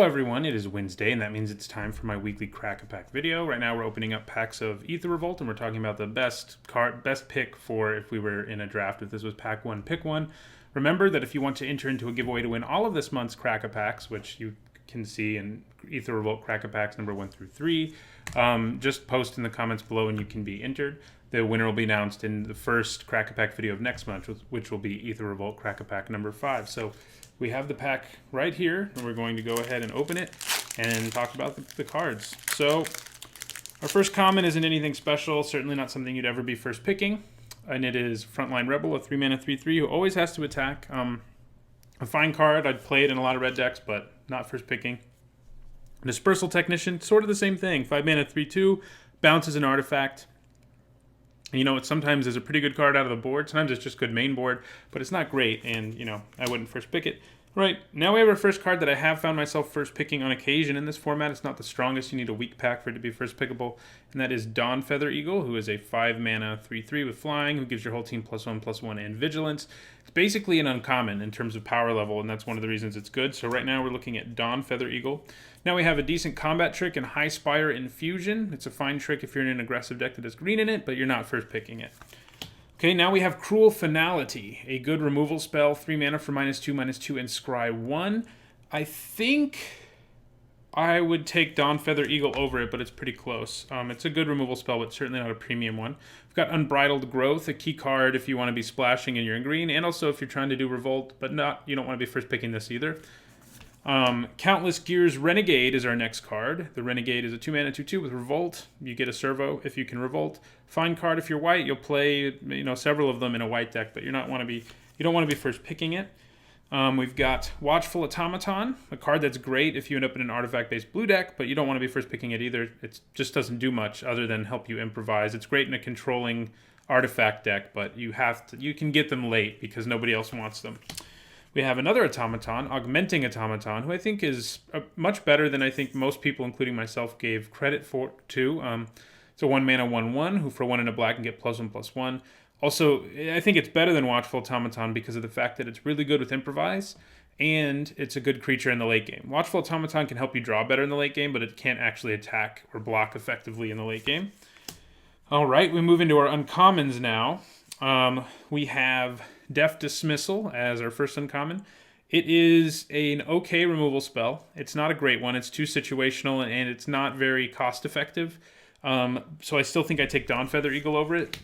everyone, it is Wednesday, and that means it's time for my weekly Crack-A-Pack video. Right now we're opening up packs of Aether Revolt, and we're talking about the best pick for if we were in a draft. If this was pack one, pick one. Remember that if you want to enter into a giveaway to win all of this month's Crack-A-Packs, which you can see in Aether Revolt Crack-A-Packs number 1 through 3, just post in the comments below and you can be entered. The winner will be announced in the first Crack-A-Pack video of next month, which will be Aether Revolt Crack-A-Pack number 5. So we have the pack right here, and we're going to go ahead and open it and talk about the cards. So our first common isn't anything special, certainly not something you'd ever be first picking, and it is Frontline Rebel, a 3-mana 3/3 who always has to attack. A fine card. I'd play it in a lot of red decks, but not first picking. Dispersal Technician, sort of the same thing. 5-mana 3/2, bounces an artifact. You know, it sometimes is a pretty good card out of the board. Sometimes it's just good main board, but it's not great, and, you know, I wouldn't first pick it. Right, now we have our first card that I have found myself first picking on occasion in this format. It's not the strongest. You need a weak pack for it to be first pickable, and that is Dawnfeather Eagle, who is a 5-mana 3/3 with flying, who gives your whole team +1/+1 and vigilance. It's basically an uncommon in terms of power level, and that's one of the reasons it's good. So right now we're looking at Dawnfeather Eagle. Now we have a decent combat trick in High Spire Infusion. It's a fine trick if you're in an aggressive deck that has green in it, but you're not first picking it. Okay, now we have Cruel Finality, a good removal spell, 3 mana for -2/2 and scry 1. I think I would take Dawnfeather Eagle over it, but it's pretty close. It's a good removal spell, but certainly not a premium one. We've got Unbridled Growth, a key card if you want to be splashing and you're in green, and also if you're trying to do Revolt, but you don't want to be first picking this either. Countless Gears Renegade is our next card. The Renegade is a 2-mana 2/2 with Revolt. You get a servo if you can Revolt. Fine card if you're white. You'll play, you know, several of them in a white deck, but you don't want to be first picking it. We've got Watchful Automaton, a card that's great if you end up in an artifact-based blue deck, but you don't want to be first picking it either. It just doesn't do much other than help you improvise. It's great in a controlling artifact deck, but you can get them late because nobody else wants them. We have another Automaton, Augmenting Automaton, who I think is much better than I think most people, including myself, gave credit for too. It's a 1-mana 1/1, who for 1 and a black can get +1/+1. Also, I think it's better than Watchful Automaton because of the fact that it's really good with Improvise, and it's a good creature in the late game. Watchful Automaton can help you draw better in the late game, but it can't actually attack or block effectively in the late game. All right, we move into our uncommons now. We have Deft Dismissal as our first uncommon. It is an okay removal spell. It's not a great one. It's too situational, and it's not very cost-effective. So I still think I take Dawnfeather Eagle over it.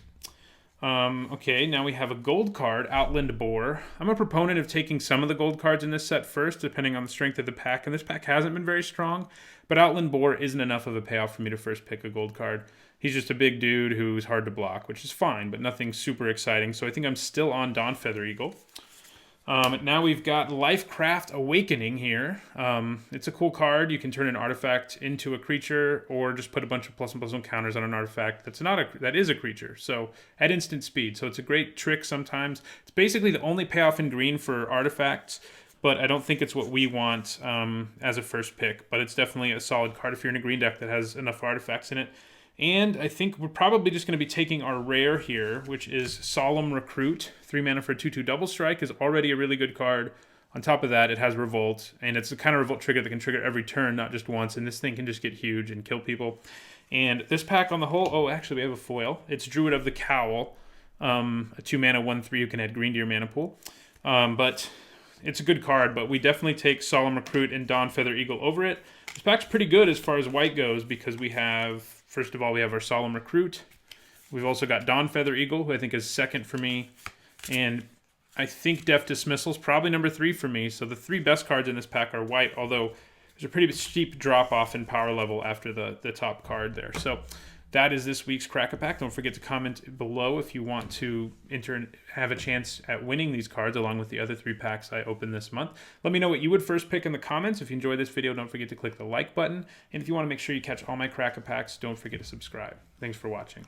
Okay, now we have a gold card, Outland Boar. I'm a proponent of taking some of the gold cards in this set first, depending on the strength of the pack, and this pack hasn't been very strong, but Outland Boar isn't enough of a payoff for me to first pick a gold card. He's just a big dude who's hard to block, which is fine, but nothing super exciting, so I think I'm still on Dawnfeather Eagle. Now we've got Lifecraft Awakening here. It's a cool card. You can turn an artifact into a creature, or just put a bunch of +1/+1 counters on an artifact that is a creature. So at instant speed. So it's a great trick sometimes. It's basically the only payoff in green for artifacts, but I don't think it's what we want as a first pick. But it's definitely a solid card if you're in a green deck that has enough artifacts in it. And I think we're probably just going to be taking our rare here, which is Solemn Recruit. 3 mana for a 2/2 double strike is already a really good card. On top of that, it has Revolt, and it's the kind of Revolt trigger that can trigger every turn, not just once, and this thing can just get huge and kill people. And this pack on the whole, actually we have a foil. It's Druid of the Cowl, a 2-mana 1/3 who can add green to your mana pool. But it's a good card, but we definitely take Solemn Recruit and Dawnfeather Eagle over it. This pack's pretty good as far as white goes because we have, first of all, we have our Solemn Recruit. We've also got Dawnfeather Eagle, who I think is second for me. And I think Deft Dismissal is probably number 3 for me. So the 3 best cards in this pack are white, although there's a pretty steep drop-off in power level after the top card there. So that is this week's Crack-A-Pack. Don't forget to comment below if you want to enter and have a chance at winning these cards along with the other 3 packs I opened this month. Let me know what you would first pick in the comments. If you enjoyed this video, don't forget to click the like button. And if you want to make sure you catch all my Crack-A-Packs, don't forget to subscribe. Thanks for watching.